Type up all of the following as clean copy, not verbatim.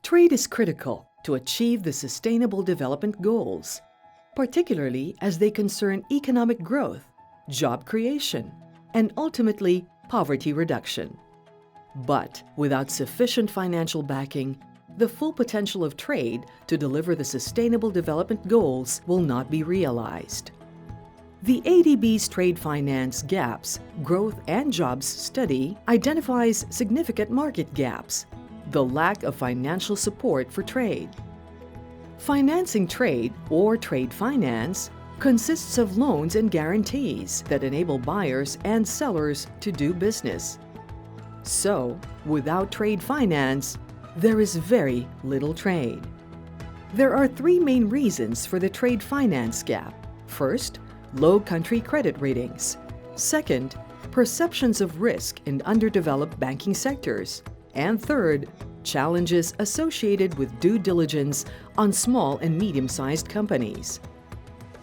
Trade is critical to achieve the Sustainable Development Goals, particularly as they concern economic growth, job creation, and ultimately poverty reduction. But without sufficient financial backing, the full potential of trade to deliver the Sustainable Development Goals will not be realized. The ADB's Trade Finance Gaps, Growth and Jobs study identifies significant market gaps, the lack of financial support for trade. Financing trade, or trade finance, consists of loans and guarantees that enable buyers and sellers to do business. So, without trade finance, there is very little trade. There are three main reasons for the trade finance gap. First, low country credit ratings. Second, perceptions of risk in underdeveloped banking sectors. And third, challenges associated with due diligence on small and medium-sized companies.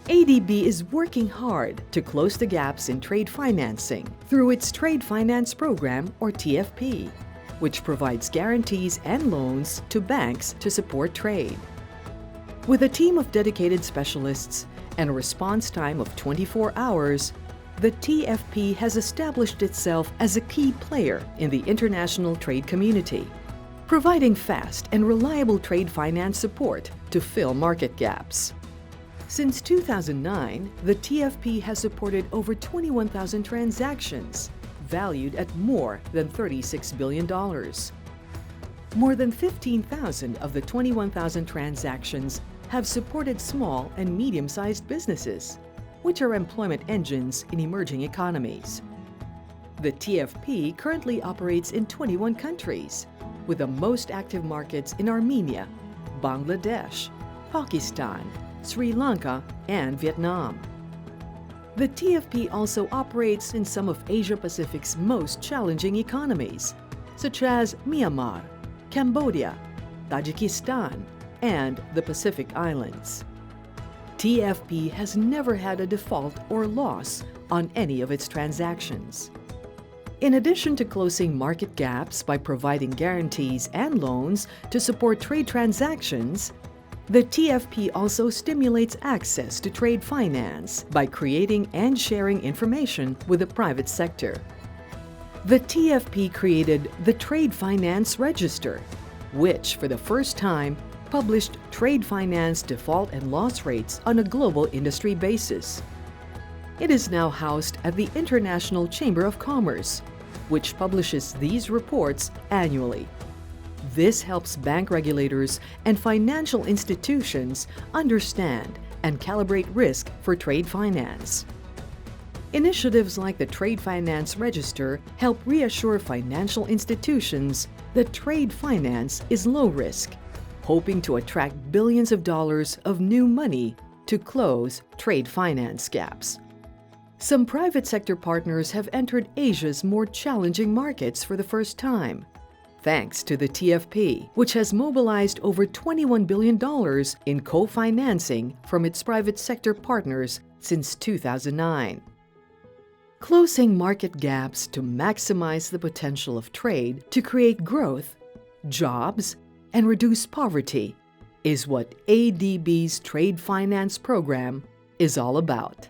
ADB is working hard to close the gaps in trade financing through its Trade Finance Program, or TFP, which provides guarantees and loans to banks to support trade. With a team of dedicated specialists and a response time of 24 hours, the TFP has established itself as a key player in the international trade community, providing fast and reliable trade finance support to fill market gaps. Since 2009, the TFP has supported over 21,000 transactions, valued at more than $36 billion. More than 15,000 of the 21,000 transactions have supported small and medium-sized businesses, which are employment engines in emerging economies. The TFP currently operates in 21 countries, with the most active markets in Armenia, Bangladesh, Pakistan, Sri Lanka, and Viet Nam. The TFP also operates in some of Asia-Pacific's most challenging economies, such as Myanmar, Cambodia, Tajikistan, and the Pacific Islands. TFP has never had a default or loss on any of its transactions. In addition to closing market gaps by providing guarantees and loans to support trade transactions, the TFP also stimulates access to trade finance by creating and sharing information with the private sector. The TFP created the Trade Finance Register, which for the first time published trade finance default and loss rates on a global industry basis. It is now housed at the International Chamber of Commerce, which publishes these reports annually. This helps bank regulators and financial institutions understand and calibrate risk for trade finance. Initiatives like the Trade Finance Register help reassure financial institutions that trade finance is low risk, hoping to attract billions of dollars of new money to close trade finance gaps. Some private sector partners have entered Asia's more challenging markets for the first time, thanks to the TFP, which has mobilized over $21 billion in co-financing from its private sector partners since 2009. Closing market gaps to maximize the potential of trade to create growth, jobs, and reduce poverty is what ADB's Trade Finance Program is all about.